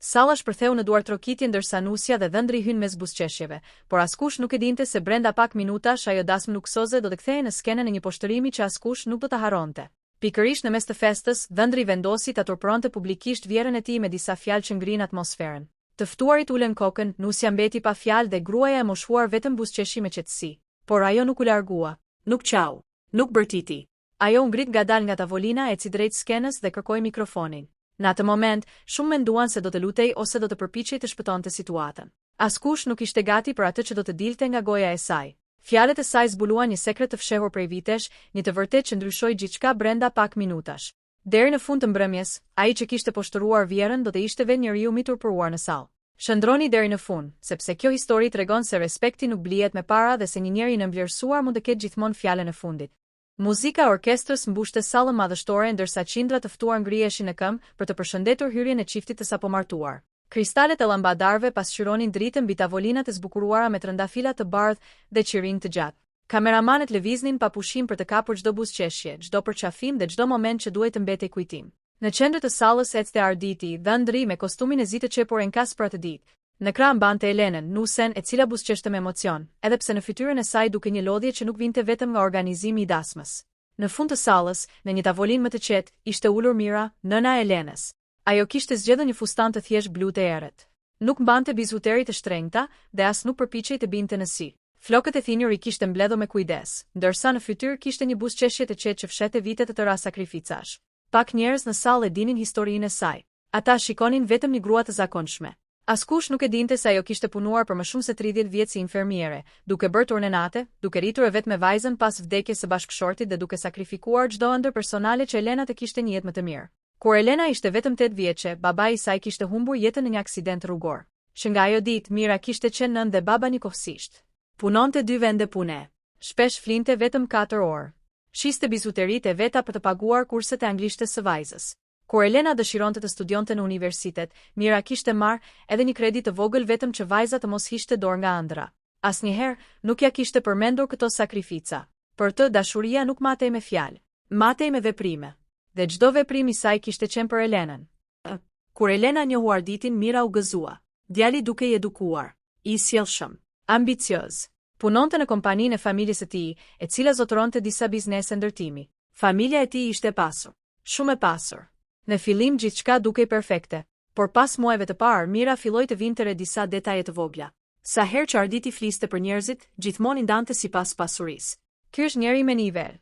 Salla shpërtheu në duar trokitje ndërsa Nusja dhe Dhëndri hyn mes buzëqeshjeve, por askush nuk e dinte se brenda pak minutash ajo dasmë luksoze do të kthehej në skenën e një poshtërimi që askush nuk do ta harronte. Pikërisht në mes të festës, Dhëndri vendosi ta turpëronte publikisht vjerën e tij me disa fjalë që ngrin atmosferën. Të ftuarit ulën kokën, Nusja mbeti pa fjalë dhe gruaja e moshuar vetëm buzëqeshi me qetësi. Por ajo nuk u largua, nuk qau, nuk bërtiti. Ajo u ngrit ngadalë nga tavolina, eci drejt skenës dhe kërkoi mikrofonin. Në atë moment, shumë menduan se do të lutej ose do të përpiqej të shpëtonte situatën. Askush nuk ishte gati për atë që do të dilte nga goja e saj. Fjalët e saj zbuluan një sekret të fshehur prej vitesh, një të vërtetë që ndryshoi gjithçka brenda pak minutash. Deri në fund të mbrëmjes, ai që kishte poshtëruar vjerën do të ishte vetë njeriu më i turpëruar në sallë. Shëndroni deri në fund, sepse kjo histori tregon se respekti nuk blihet me para dhe se një njeri i nënvlerësuar mund të ketë gjithmonë fjalën e fundit. Muzika e orkestrës mbushte sallën madhështore ndërsa qindra të ftuar ngriheshin në këmbë për të përshëndetur hyrjen e çiftit të sapomartuar. Kristalet e llampadarëve pasqyronin dritën mbi tavolinat e zbukuruara me trëndafila të bardhë dhe qiring të gjatë. Kameramanët lëviznin pa pushim për të kapur çdo buzëqeshje, çdo përqafim dhe çdo moment që duhej të mbetej kujtim. Në qendër të sallës ecte Arditi, Dhëndri me kostumin e zi të qepur enkas për atë ditë. Në krah mbante Elenën, Nusen, e cila buzëqeshte me emocion, edhe pse në fytyrën e saj duke një lodhje që nuk vinte vetëm nga organizimi i dasmës. Në fund të sallës, në një tavolinë më të qetë, ishte ulur Mira, nëna e Elenës. Ajo kishte zgjedhur një fustan të thjeshtë blu të errët. Nuk mbante bizuteri të shtrenjta dhe as nuk përpiqej të binte në sy. Flokët e thinjur I kishte mbledhur me kujdes, ndërsa në fytyrë kishte një buzëqeshje të qetë që fshehte vite të tëra sakrificash. Pak njerëz në sallë e dinin historinë e saj. Ata shikonin vetëm një grua të zakonshme. Askush nuk e dinte se ajo kishte punuar për më shumë se 30 vjet si infermiere, duke bërë turne nate, duke rritur e vet me vajzën pas vdekjes së bashkëshortit dhe duke sakrifikuar çdo ëndër personale që Elena të kishte një jetë më të mirë. Kur Elena ishte vetëm 8 vjeçe, babai I saj kishte humbur jetën në një aksident rrugor. Që nga ajo ditë Mira kishte qenë nën dhe baba njëkohësisht. Punonte 2 vende pune. Shpesh flinte vetëm 4 orë. Shiste bizuteritë e veta për të paguar kurset e anglishtes së vajzës. Kur Elena dëshironte të studionte në universitet, Mira kishte marrë edhe një kredi të vogël vetëm që vajza të mos hiqte dorë nga ëndra. Asnjëherë nuk ja kishte përmendur këto sakrifica. Për të dashuria nuk matej me fjalë, matej me veprime. Dhe çdo veprim I saj kishte qenë për Elenën. Kur Elena njohu Arditin, Mira u gëzua. Djali duke I edukuar, I sjellshëm, ambicioz. Punonte në kompaninë e familjes së tij, e cila zotëronte disa biznese ndërtimi. Familja e tij ishte e pasur, shumë e pasur. Në fillim gjithçka dukej perfekte, por pas muajve të parë Mira filloi të vinte re disa detaje të vogla. Sa herë që Arditi fliste për njerëzit, gjithmonë I ndante sipas pasurisë. Ky është njeri me nivel.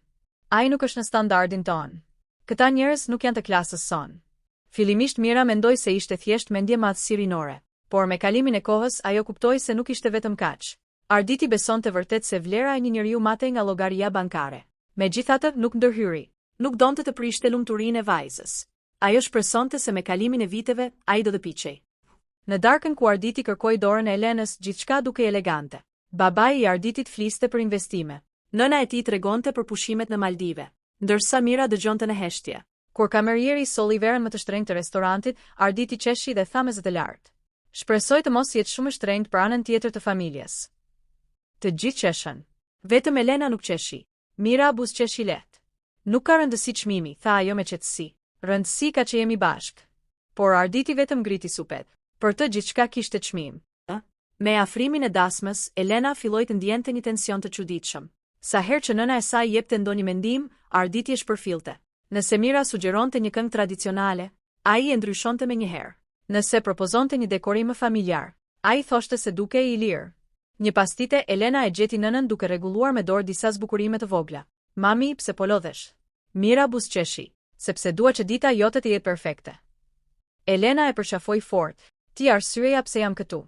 Ai nuk është në standardin ton. Këta njerëz nuk janë të klasës son. Fillimisht Mira mendoi se ishte thjesht mendje madhësirinore, por me kalimin e kohës ajo kuptoi se nuk ishte vetëm kaq. Arditi besonte vërtet se vlera e një njeriu matej nga llogaria bankare. Megjithatë nuk ndërhyri, nuk donte të prishte lumturinë e vajzës. Ajo shpresonte se me kalimin e viteve ai do të piqej. Në darkën ku Arditi kërkoi dorën e Elenës, gjithçka dukej elegante. Babai I Arditit fliste për investime. Nëna e tij tregonte për pushimet në Maldive, ndërsa Mira dëgjonte në heshtje. Kur kamerieri solli verën më të shtrenjtë të restorantit, Arditi qeshi dhe tha me zë të lartë. Shpresoj të mos jetë shumë e shtrenjtë për anën tjetër të familjes. Të gjithë qeshën. Vetëm Elena nuk qeshi. Mira buzëqeshi lehtë. Nuk ka rëndësi çmimi, tha ajo me qetësi. Rëndësi ka që jemi bashkë. Por Arditi vetëm ngriti supet. Për të gjithçka kishte çmim. Me afrimin e dasmës, Elena filloi të ndjente një tension të çuditshëm. Sa herë që nëna e saj jepte ndonjë mendim, Arditi e shpërfillte. Nëse Mira sugjeronte një këngë tradicionale, ai e ndryshonte menjëherë. Nëse propozonte një dekorim më familjar, ai thoshte se dukej I lirë. Një pastite Elena e gjeti nënën duke rregulluar me dorë disa zbukurime të vogla. Mami, pse po lodhesh? Mira buzëqeshi, sepse dua që dita jote të jetë perfekte. Elena e përqafoi fort. Ti arsyeja pse jam këtu.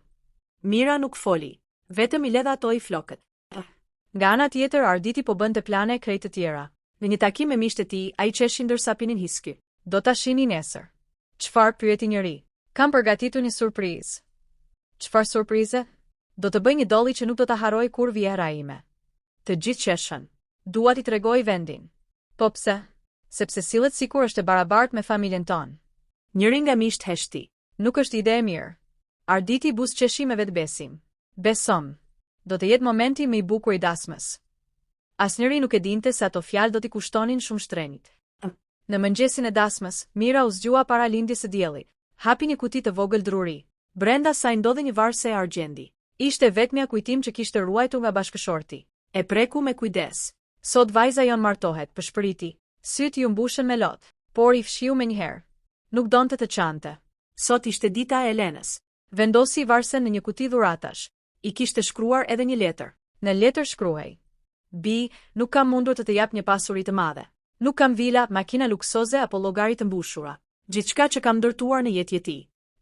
Mira nuk foli, vetëm I ledha ato I flokët. Nga ana tjetër Arditi po bënte plane krejt të tjera. Në një takim me miqtë e tij, ai qeshin ndërsa pinin hiski. Do ta shihni nesër. Çfarë pyeti njëri? Kam përgatitur një surprizë. Çfarë surprize? Do të bëj një dolli që nuk do ta harroj kur vjera ime. Të gjithë qeshën. Dua t'i tregoj vendin. Po pse? Sepse sillet sikur është e barabartë me familjen tonë. Njëri nga miqtë heshti. Nuk është ide e mirë. Arditi buzëqeshi me vetbesim. Besom. Do të jetë momenti më I bukur I dasmës. Asnjëri nuk e dinte se ato fjalë do t'i kushtonin shumë shtrenjtë. Në mëngjesin e dasmës, Mira u zgjua para lindjes së diellit. Hapi një kuti të vogël druri. Brenda saj ndodhi një varse e argjendi. Ishte vetmja kujtim që kishte ruajtur nga bashkëshorti. E preku me kujdes. Sot vajza jon martohet, përshpëriti. Sytë ju mbushën me lot, por i fshiu me njëherë. Nuk donte të çante. Sot ishte dita e Elenës. Vendosi varsen në një kuti dhuratash. I kishte shkruar edhe një letër. Në letër shkruhej: Bi, nuk kam mundur të jap një pasuri të madhe. Nuk kam vila, makina luksoze apo llogari të mbushura. Gjithçka që kam ndërtuar në jetë ti.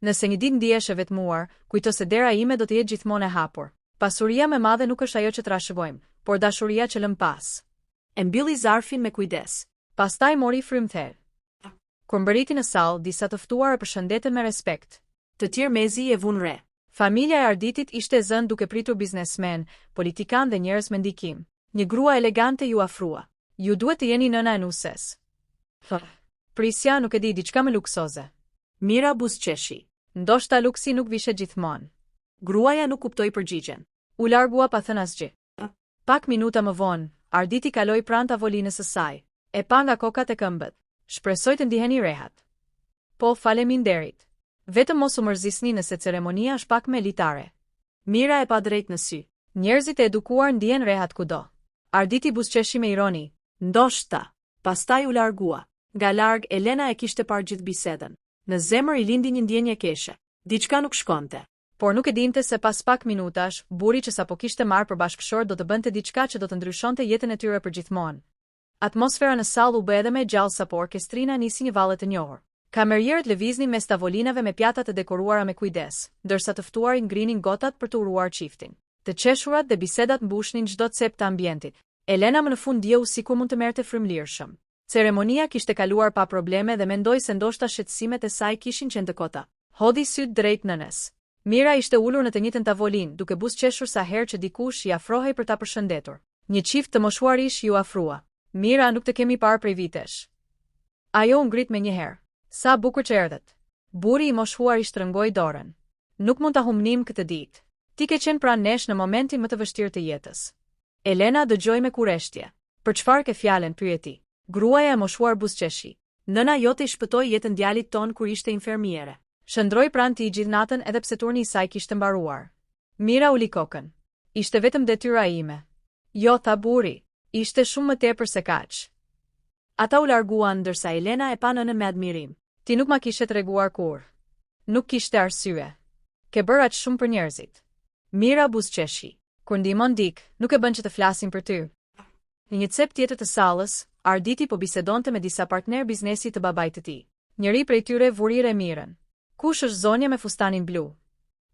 Nëse një ditë ndihesh e vetmuar, kujto se dera ime do të jetë gjithmonë e hapur. Pasuria më e madhe nuk është ajo që trashëgojmë, por dashuria që lëm pas. E mbylli zarfin me kujdes. Pastaj mori frymëthe. Kur mbërriti në sallë, disa të ftuar e përshëndetën me respekt. Të tjerë mezi e vun re. Familja e Arditit ishte e zënë duke pritur biznesmen, politikan dhe njerëz me ndikim. Një grua elegante ju afrua. Ju duhet të jeni nëna e nuses. Prisja nuk e di, diçka më luksoze. Mira buzëqeshi. Ndoshta luksi nuk vishe gjithmonë. Gruaja nuk kuptoi përgjigjen. U largua pa thënë asgjë. Pak minuta më vonë, Arditi kaloi pranë tavolinës së saj. E pa nga kokat e këmbët. Shpresoj të ndiheni rehat. Po, faleminderit. Vetëm mos u mërzisni nëse ceremonia është pak më elitare. Mira e pa drejt në sy. Njerëzit e edukuar ndihen rehat kudo. Arditi buzëqeshi me ironi. Ndoshta. Pastaj u largua. Nga larg Elena e kishte parë gjithë bisedën. Në zemër i lindi një ndjenje keqe. Diçka nuk shkonte. Por nuk e dinte se pas pak minutash, burri që sapo kishte marrë për bashkëshor do të bënte diçka që do të ndryshonte jetën e tyre përgjithmonë. Atmosfera në sallë u bë edhe më e gjallë sapo orkestrina nisi një valle të njohur. Kamerierët lëviznin mes tavolinave me pjata të dekoruara me kujdes, ndërsa të ftuarit ngrinin gotat për të uruar çiftin. Të qeshurat dhe bisedat mbushnin çdo cep të ambientit. Elena më në fund dieu sikur mund të merrte frymëlirshëm. Ceremonia kishte kaluar pa probleme dhe mendoi se ndoshta shqetësimet e saj kishin qenë të kota. Hodhi syt drejt nënes. Mira ishte ulur në të njëjtën tavolinë, duke buzëqeshur sa herë që dikush i afrohej për ta përshëndetur. Një çift të moshuarish ju afrua. Mira, nuk të kemi parë prej vitesh. Ajo u ngrit me njëherë. Sa bukur që erdhët. Burri i moshuar i shtrëngoi dorën. Nuk mund ta humnim këtë ditë. Ti ke qenë pranë nesh në momentin më të vështirë të jetës. Elena dëgjoi me kurreshtje. Për çfarë ke fjalën, pyeti. Gruaja e moshuar buzëqeshi. Nëna jote i shpëtoi jetën djalit ton kur ishte infermiere. Shëndroi pranë tij gjithë natën edhe pse turni i saj kishte mbaruar. Mira uli kokën. Ishte vetëm detyra ime. Jo, tha burri. Ishte shumë më tepër se kaq. Ata u larguan ndërsa Elena e pa nënën me admirim. Ti nuk ma kishe treguar kur. Nuk kishte arsye. Ke bërë aq shumë për njerëzit. Mira buzëqeshi. Kur ndihmon dik, nuk e bën që të flasin për ty. Në një cep tjetër të sallës, Arditi po bisedonte me disa partner biznesi të babait të tij. Njëri prej tyre vuri Remirën. Kush është zonja me fustanin blu?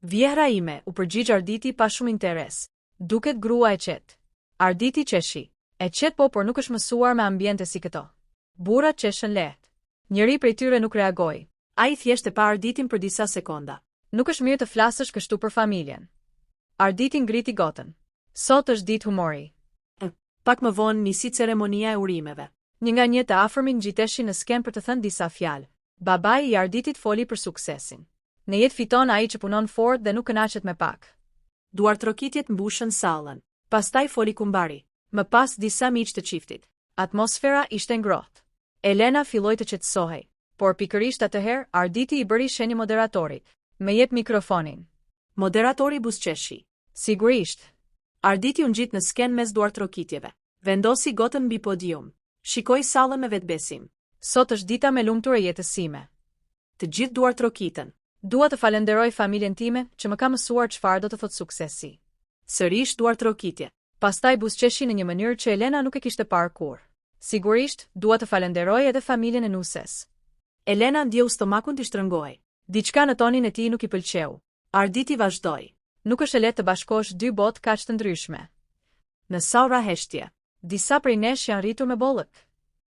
Vjehra ime, u përgjigj Arditi pa shumë interes. Duket grua e qetë. Arditi qeshi. E qetë po, por nuk është mësuar me ambiente si këto. Burrat qeshën lehtë. Njëri prej tyre nuk reagoi. Ai thjesht e pa Arditin për disa sekonda. Nuk është mirë të flasësh kështu për familjen. Arditi ngriti gotën. Sot është ditë humori. Pak më vonë nisi ceremonia e urimeve. Një nga një të afërmit ngjiteshin në sken për të thënë disa fjalë. Babai i Arditit foli për suksesin. Në jetë fiton ai që punon fort dhe nuk kënaqet me pak. Duartrokitjet mbushën sallën. Pastaj foli kumbari. Më pas disa miq të çiftit. Atmosfera ishte ngrohtë. Elena filloi të qetësohej, por pikërisht atëherë Arditi i bëri shenjë moderatorit. Më jep mikrofonin. Moderatori buzëqeshi. Sigurisht. Arditi u ngjit në sken mes duartrokitjeve. Vendosi gotën mbi podium. Shikoi sallën me vetbesim. Sot është dita më e lumtur e jetës sime. Të gjithë duartrokitën. Dua të falenderoj familjen time që më ka mësuar çfarë do të thotë suksesi. Sërish duartrokitje. Pastaj buzëqeshi në një mënyrë që Elena nuk e kishte parë kurrë. Sigurisht, dua të falenderoj edhe familjen e nuses. Elena ndjeu stomakun të shtrëngoi. Diçka në tonin e tij nuk i pëlqeu. Arditi vazhdoi. Nuk është e lehtë të bashkosh dy botë kaq të ndryshme. Në saura heshtje. Disa prej nesh janë rritur me bollëk.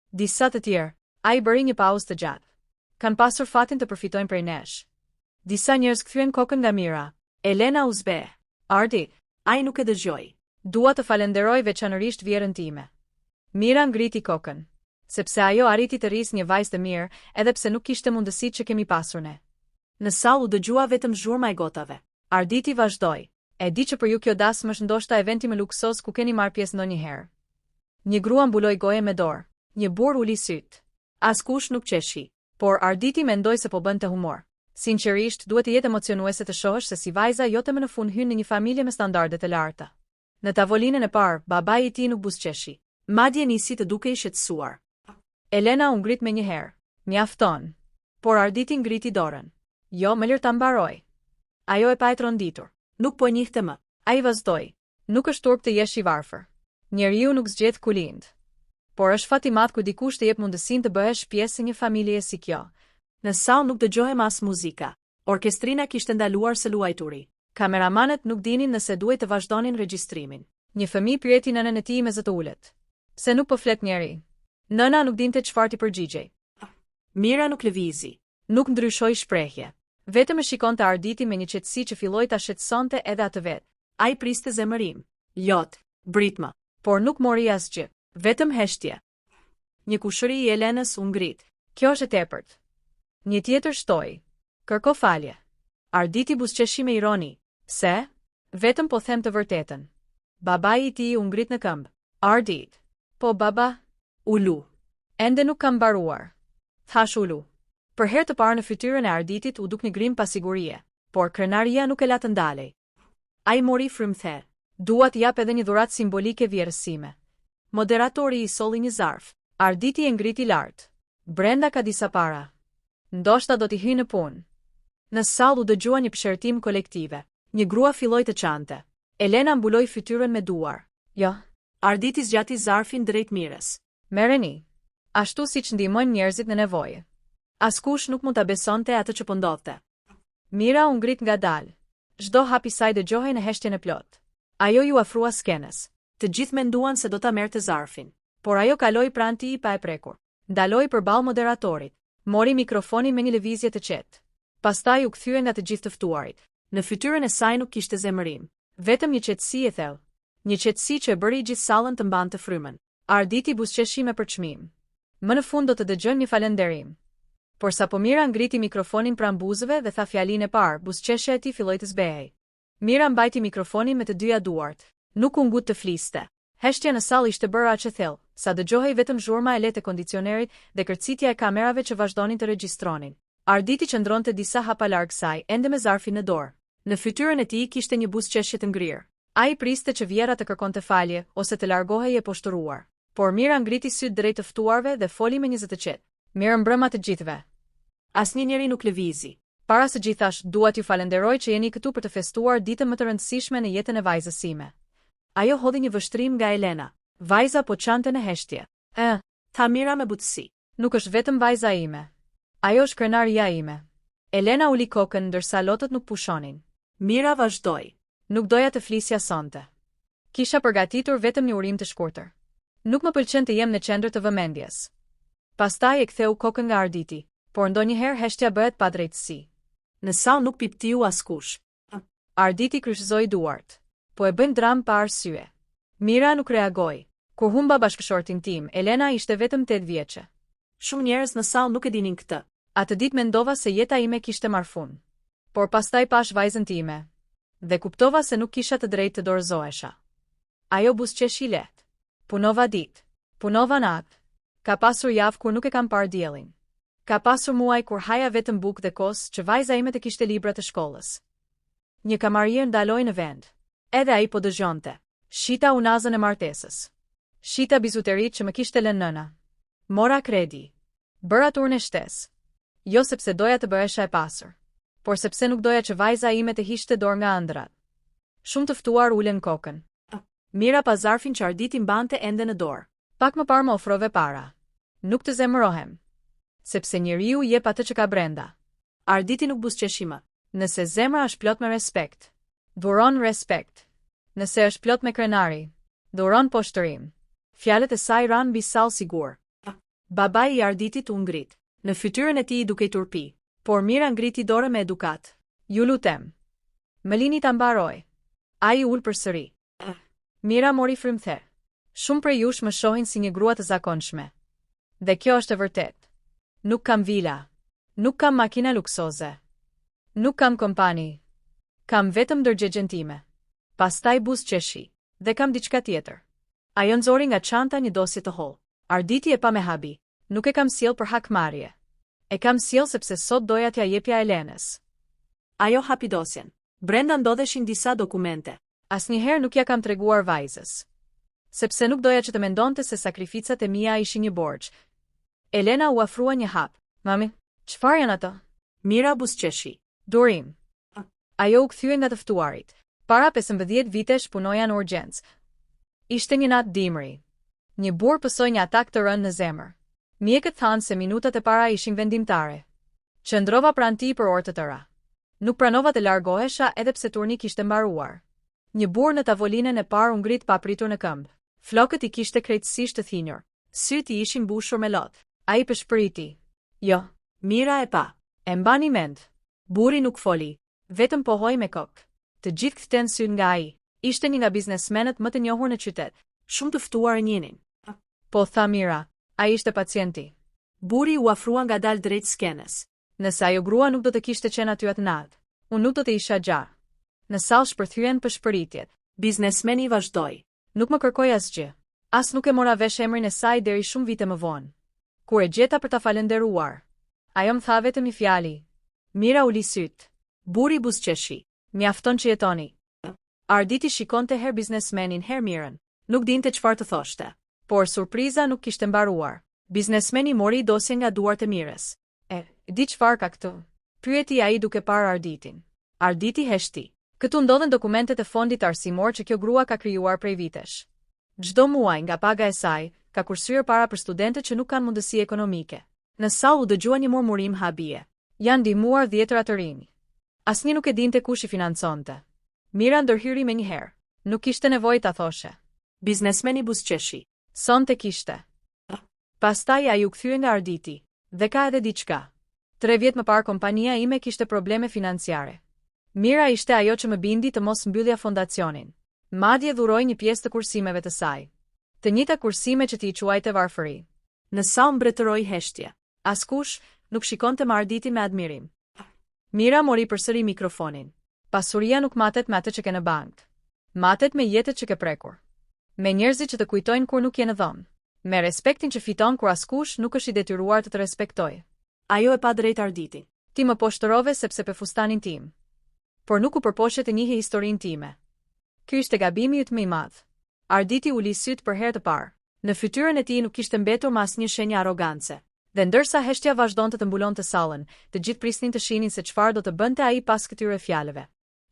Disa të tjerë, ai bëri një pauzë të gjatë. Kanë pasur fatin të përfitojnë prej nesh. Disa njerëz kthyen kokën nga Mira. Elena u zbe. Ardi, ai nuk e dëgjoi. Dua të falenderoj veçanërisht vjerën time. Mira ngriti kokën, sepse ajo arriti të rrisë një vajzë të mirë, edhe pse nuk kishte mundësitë që kemi pasur ne. Në sallë u dëgjua vetëm zhurma e gotave. Arditi vazhdoi. E di që për ju kjo dasmë është ndoshta eventi më luksos ku keni marrë pjesë ndonjëherë. Një grua mbuloi gojen me dorë. Një burr uli syt. Askush nuk qeshi, por Arditi mendoi se po bënte humor. Sinqerisht, duhet të jetë emocionuese të shohësh se si vajza jote më në fund hyn në një familje me standarde të larta. Në tavolinën e parë, babai I tij nuk buzëqeshi. Madje nisi të dukej I shqetësuar. Elena u ngrit menjëherë. Mjafton. Por Arditi ngriti dorën. Jo, më lër ta mbaroj. Ajo e pa e tronditur. Nuk po e njihte më. Ai vazhdoi. Nuk është turp të jesh I varfër. Njeriu nuk zgjedh ku lind. Por është fat I madh kur dikush të jep mundësinë të bëhesh pjesë e një familjeje si kjo. Në sallë nuk dëgjohej as muzika. Orkestrina kishte ndaluar së luajturi. Kameramanët nuk dinin nëse duhej të vazhdonin regjistrimin. Një fëmijë pyeti nënën e tij me zë të ulët. Pse nuk po flet njeri? Nëna nuk dinte çfarë t'i përgjigjej. Mira nuk lëvizi. Nuk ndryshoi shprehje. Vetëm e shikonte Arditi me një qetësi që filloi ta shqetësonte edhe atë vet. Ai priste zemërim. Lot, britma, por nuk mori asgjë, vetëm heshtje. Një kushëri I Elenës u ngrit. Kjo është e tepërt. Një tjetër shtoi. Kërko falje. Arditi buzëqeshi me ironi. Pse? Vetëm po them të vërtetën. Babai I tij u ngrit në këmbë. Ardit. Po baba? Ulu. Ende nuk kam mbaruar. Thash ulu. Për herë të parë në fytyrën e Arditit u duk një grim pasigurie, por krenaria nuk e la të ndalej. Ai mori frymthe. Dua të jap edhe një dhuratë simbolike vjerësime. Moderatori I solli një zarf. Arditi e ngriti lart. Brenda ka disa para. Ndoshta do t'i hyjë në punë. Në sallë u dëgjua një pëshërtim kolektive. Një grua filloi të çante. Elena mbuloi fytyrën me duar. Jo. Arditi zgjati zarfin drejt Mirës. Merreni. Ashtu siç ndihmojnë njerëzit në nevojë. Askush nuk mund ta besonte atë që po ndodhte. Mira u ngrit ngadalë. Çdo hap I saj dëgjohej në heshtjen e plot. Ajo ju afrua skenës. Të gjithë menduan se do ta merrte zarfin, por ajo kaloi pranë tij pa e prekur. Ndaloi përballë moderatorit. Mori mikrofonin me një lëvizje të qetë. Pastaj u kthye nga të gjithë të ftuarit. Në fytyrën e saj nuk kishte zemërim, vetëm një qetësi e thellë. Një qetësi që e bëri gjithë sallën të mbante frymën. Arditi buzëqeshi me përçmim. Më në fund do të dëgjon një falënderim. Por sapo Mira ngriti mikrofonin pranë buzëve dhe tha fjalinë e parë, buzëqeshja e tij filloi të zbehej. Mira mbajti mikrofonin me të dyja duart. Nuk u ngut të fliste. Heshtja në sallë ishte bërë aq e thellë, sa dëgjohej vetëm zhurma e lehtë e kondicionerit dhe kërcitja e kamerave që vazhdonin të regjistronin. Arditi qëndronte disa hapa larg saj, ende me zarfin në dorë. Në fytyrën e tij kishte një buzëqeshje të ngrirë. Ai priste që Vjera të kërkonte falje ose të largohej e poshtëruar. Por Mira ngriti syt drejt të ftuarve dhe foli me një zë të qetë. Mirë mbrëma të gjithëve. Asnjë njeri nuk lëvizi. Para së gjithash, dua t'ju falenderoj që jeni këtu për të festuar ditën më të rëndësishme në jetën e vajzës sime. Ajo hodhi një vështrim nga Elena. Vajza po çante në heshtje. Tha Mira me butësi. Nuk është vetëm vajza ime. Ajo është krenaria ime. Elena uli kokën ndërsa lotët nuk pushonin. Mira vazhdoi. Nuk doja të flisja sonte. Kisha përgatitur vetëm një urim të shkurtër. Nuk më pëlqen të jem në qendër të vëmendjes. Pastaj e ktheu kokën nga Arditi, por ndonjëherë heshtja bëhet pa drejtësi. Në sallë nuk piptiu askush. Arditi kryshëzoi duart. Po e bën dram pa arsye. Mira nuk reagoi. Kur humba bashkëshortin tim, Elena ishte vetëm 8 vjeçe. Shumë njerëz në sallë nuk e dinin këtë. Atë ditë mendova se jeta ime kishte marrë fund. Por pastaj pash vajzën time dhe kuptova se nuk kisha të drejtë të dorëzohesha. Ajo buzëqeshi lehtë. Punova ditë. Punova natë. Ka pasur javë kur nuk e kam parë diellin. Ka pasur muaj kur haja vetëm bukë dhe kos që vajza ime të kishte libra të shkollës. Një kamarier ndaloi në vend. Edhe ai po dëgjonte. Shita unazën e martesës. Shita bizuterit që më kishte lënë nëna. Mora kredi. Bëra turne shtesë. Jo sepse doja të bëhesha e pasur, por sepse nuk doja që vajza ime të hiqte dorë nga ëndrat. Shumë të ftuar ulën kokën. Mira pa zarfin që Arditi mbante ende në dorë. Pak më parë më ofrove para. Nuk të zemërohem, sepse njeriu jep atë që ka brenda. Arditi nuk buzëqeshi më. Nëse zemra është plot me respekt, dhuron respekt. Nëse është plot me krenari, dhuron poshtërim. Fjalët e saj ranë mbi sallë sigur. Babai I Arditit u ngrit. Në fytyrën e tij dukej turpi, por Mira ngriti dorën me edukat. Ju lutem. Më lini ta mbaroj. Ai ul përsëri. Mira mori frymthe. Shumë prej jush më shohin si një grua të zakonshme. Dhe kjo është e vërtet. Nuk kam vila. Nuk kam makina luksoze. Nuk kam kompani. Kam vetëm dërgjegjen time. Pastaj buzëqeshi. Dhe kam diçka tjetër. Ajo nxori nga çanta një dosje të hollë. Arditi e pa me habi. Nuk e kam sjell për hakmarrje. E kam sjell sepse sot doja t'ja jepja Elenës. Ajo hapi dosjen. Brenda ndodheshin disa dokumente. Asnjëherë nuk ja kam treguar vajzës. Sepse nuk doja që të mendonte se sakrificat e mia ishin një borxh. Elena u afrua një hap. Mami, çfarë janë ato? Mira buzëqeshi. Durim. Ajo u kthye nga të ftuarit. Para 15 vitesh punoja në urgjencë. Ishte një natë dimri. Një burr pësoi një atak të rënë në zemër. Mjekët thanë se minutat e para ishin vendimtare. Qëndrova pranë tij për orë të tëra. Nuk pranova të largohesha edhe pse turni kishte mbaruar. Një burr në tavolinën e parë u ngrit pa pritur në këmbë. Flokët i kishte krejtësisht të thinjur. Syt i ishin mbushur me lot. Ai peshpëriti. Jo, Mira e pa. e mbani mend. Burri nuk foli. Vetëm pohoi me kokë. Të gjithë kthyen syt nga ai. Ishte një nga biznesmenët më të njohur në qytet. Shumë të ftuar njënin. Po tha Mira, ai ishte pacienti. Burri u afrua ngadalë drejt skenës. Nëse ajo grua nuk do të kishte qenë aty atë natë, unë nuk do të isha gjarë. Në sallë shpërthyen për shpëritjet. Biznesmeni vazhdoi. Nuk më kërkoi asgjë. As nuk e mora vesh emrin e saj deri shumë vite më vonë. Kur e gjeta për ta falënderuar, ajo më tha vetëm një fjali. Mira uli syt. Burri buzëqeshi. Mjafton që jetoni. Arditi shikonte her biznesmenin her Mirën. Nuk dinte çfarë të thoshte. Por surpriza nuk kishte mbaruar. Biznesmeni mori dosjen nga duart e Mirës. Di çfarë ka këtu? Pyeti ai duke parë Arditin. Arditi heshti. Këtu ndodhen dokumentet e fondit arsimor që kjo grua ka krijuar prej vitesh. Çdo muaj nga paga e saj, ka kursyer para për studentët që nuk kanë mundësi ekonomike. Në sallë u dëgjua një murmurim habie. Janë ndihmuar 10 të rinj. Asnjë nuk e dinte kush i financonte. Mira ndërhyri menjëherë. Nuk kishte nevojë ta thoshe. Biznesmeni buzëqeshi. Sonte kishte. Pastaj ai u kthye nga Arditi. Dhe ka edhe diçka. 3 vjet më parë kompania ime kishte probleme financiare. Mira ishte ajo që më bindi të mos mbyllja fondacionin. Madje dhuroi një pjesë të kursimeve të saj. Të njëjta kursime që ti i quajte varfëri. Në sallë mbretëroi heshtje. Askush nuk shikonte Arditin me admirim. Mira mori përsëri mikrofonin. Pasuria nuk matet me atë që ke në bankë. Matet me jetët që ke prekur. Me njerëzit që të kujtojnë kur nuk je në dhomë. Me respektin që fiton kur askush nuk është i detyruar të respektojë. Ajo e pa drejt Arditin. Ti më poshtërove sepse pe fustanin tim. Por nuk u përpoqe të njihe historinë time. Ky ishte gabimi yt më i madh. Arditi uli syt për herë të parë. Në fytyrën e tij nuk kishte mbetur më asnjë shenjë arrogance. Dhe ndërsa heshtja vazhdonte të mbulonte sallën, të gjithë prisnin të shihnin se çfarë do të bënte ai pas këtyre fjalëve.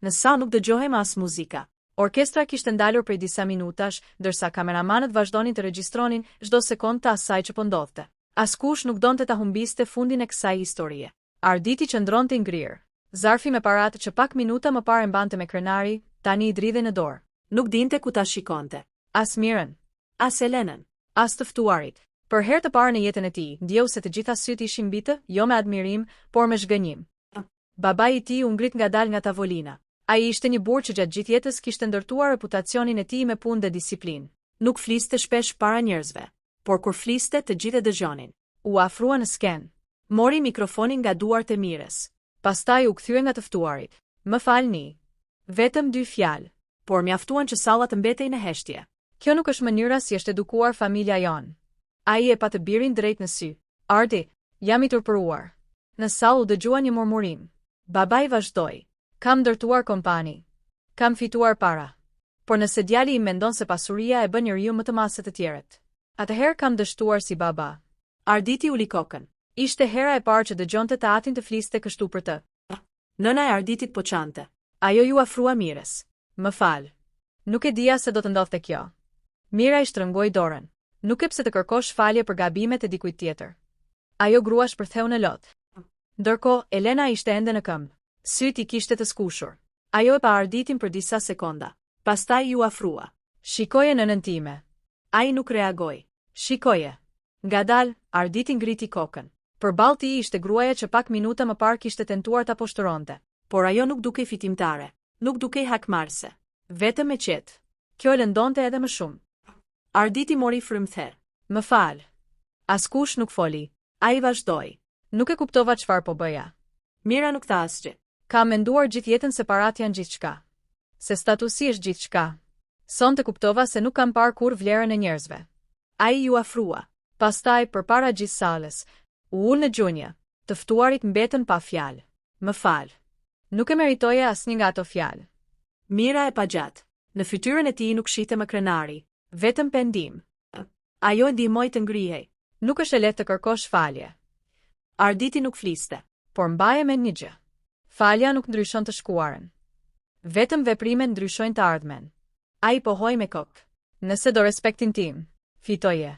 Në sallë nuk dëgjohej më as muzika. Orkestra kishte ndalur prej disa minutash, ndërsa kameramanët vazhdonin të regjistronin çdo sekondë të asaj që po ndodhte. Askush nuk donte ta humbiste fundin e kësaj historie. Arditi qëndronte i ngrirë. Zarfi me paratë që pak minuta më parë mbante me krenari, tani i dridhej në dorë. Nuk dinte ku ta shikonte. As Mirën, as Elenën, as të ftuarit. Për herë të parë në jetën e tij, ndjeu se të gjitha syt ishin mbi të, jo me admirim, por me zhgënjim. Babai i tij u ngrit ngadalë nga tavolina. Ai ishte një burr që gjatë gjithë jetës kishte ndërtuar reputacionin e tij me punë dhe disiplinë. Nuk fliste shpesh para njerëzve, por kur fliste të gjithë e dëgjonin. U afrua në skenë. Mori mikrofonin nga duart e Mirës. Pastaj u kthye nga të ftuarit. Më falni. Vetëm 2 fjalë, por mjaftuan që salla të mbetej në heshtje. Kjo nuk është mënyra si është edukuar familja jon. Ai e pa të birin drejt në sy. Ardi, jam i turpëruar. Në sallë u dëgjua një murmurim. Babai vazhdoi. Kam ndërtuar kompani. Kam fituar para. Por nëse djali im mendon se pasuria e bën njeriu më të madh se të tjerët, atëherë kam dështuar si baba. Arditi uli kokën. Ishte hera e parë që dëgjonte të atin të fliste kështu për të. Nëna e Arditit po çante. Ajo ju afrua Mirës. Më fal. Nuk e dija se do të ndodhte kjo. Mira i shtrëngoi dorën. Nuk e pse të kërkosh falje për gabimet e dikujt tjetër. Ajo grua shpërtheu në lot. Ndërkohë, Elena ishte ende në këmbë. Syt i kishte të skushur. Ajo e pa Arditin për disa sekonda. Pastaj ju afrua. Shikoje nënën time. Ai nuk reagoi. Shikoje. Ngadalë, Arditi ngriti kokën. Përballë tij ishte gruaja që pak minuta më parë kishte tentuar ta poshtëronte. Por ajo nuk dukej fitimtare. Nuk dukej hakmarrëse. Vetëm e qetë. Kjo e lëndonte edhe më shumë. Arditi mori frymëther. Më fal. Askush nuk foli. Ai vazhdoi. Nuk e kuptova çfarë po bëja. Mira nuk tha asgjë. Kam menduar gjithë jetën se parat janë gjithçka. Se statusi është gjithçka. Sonte kuptova se nuk kam parë kur vlerën e njerëzve. Ai ju afrua. Pastaj, përpara gjithë sallës, u ul në gjunjë. Të ftuarit mbetën pa fjalë. Më fal. Nuk e meritoja asnjë nga ato fjalë. Mira e pagjatë. Në fytyrën e tij nuk shite më krenari, vetëm pendim. Ajo e ndihmoi të ngrihej. Nuk është e lehtë të kërkosh falje. Arditi nuk fliste, por mbaje me një gjë. Falja nuk ndryshon të shkuarën. Vetëm veprimet ndryshojnë të ardhmen. Ai pohoi me kokë. Nëse do respektin tim, fitoje.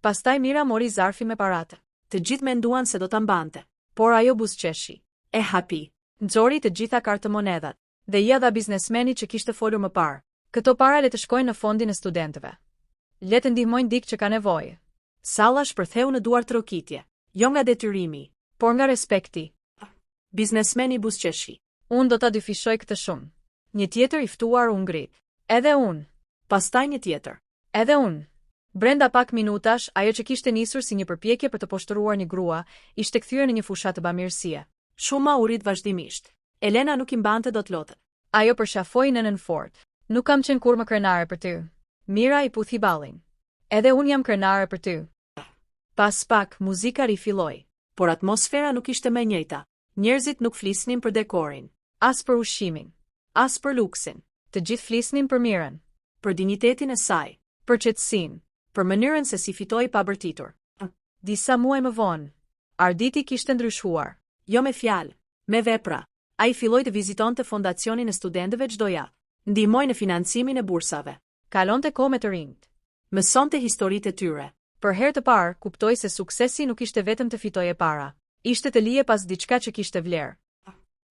Pastaj Mira mori zarfi me paratë. Të gjithë menduan se do ta mbante, por ajo buzëqeshi. E hapi. Nxori të gjitha kartëmonedhat dhe ia dha biznesmenit që kishte folur më parë. Këto para le të shkojnë në fondin e studentëve. Le të ndihmojnë dikë që ka nevojë. Salla shpërtheu në duar trokitje, jo nga detyrimi, por nga respekti. Biznesmeni buzëqeshi. Unë do ta dyfishoj këtë shumë. Një tjetër i ftuar u ngrit. Edhe unë. Pastaj një tjetër. Edhe unë. Brenda pak minutash, ajo që kishte nisur si një përpjekje për të poshtëruar një grua, ishte kthyer në një fushat të bamirësie. Shuma u rit vazhdimisht. Elena nuk i mbante dot lotën. Ajo përshafoi nënën fort. Nuk kam qenë kurrë më krenare për ty. Mira i puthi ballin. Edhe unë jam krenare për ty. Pas pak, muzika rifilloi, por atmosfera nuk ishte më e njëjta. Njerëzit nuk flisnin për dekorin, as për ushqimin, as për luksin. Të gjithë flisnin për Mirën, për dinjitetin e saj, për qetësinë, për mënyrën se si fitoi pa bërtitur. Disa muaj më vonë, Arditi kishte ndryshuar. Jo me fjalë, me vepra. Ai filloi të vizitonte fondacionin e studentëve çdo javë, ndihmoi në financimin e bursave, kalonte kohë me të rinjt, mësonte historitë e tyre. Për herë të parë, kuptoi se suksesi nuk ishte vetëm të fitoje para, ishte të lije pas diçka që kishte vlerë.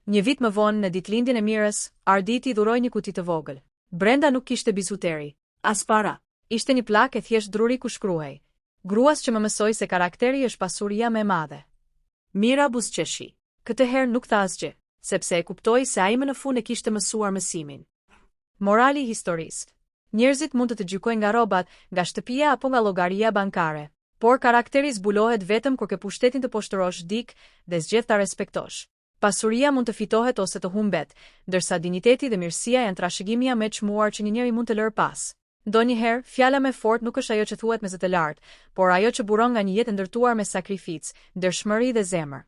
Një vit më vonë në ditëlindjen e Mirës, Arditi dhuroi një kuti të vogël. Brenda nuk kishte bizuteri, as para. Ishte një plakë e thjesht druri ku shkruhej: Gruas që më mësoi se karakteri është pasuria më e madhe. Mira buzëqeshi. Këtë herë nuk tha asgjë, sepse e kuptoi se ai më në fund e kishte mësuar mësimin. Morali i historisë. Njerëzit mund të të gjykojnë nga rrobat, nga shtëpia apo nga llogaria bankare, por karakteri zbulohet vetëm kur ke pushtetin të poshtërosh dikë dhe zgjedh ta respektosh. Pasuria mund të fitohet ose të humbet, ndërsa dinjiteti dhe mirësia janë trashëgimia më e çmuar që një njeri mund të lërë pas. Ndonjëherë, fjala më fort nuk është ajo që thuhet me zë të lartë, por ajo që buron nga një jetë ndërtuar me sakrificë, ndershmëri dhe zemër.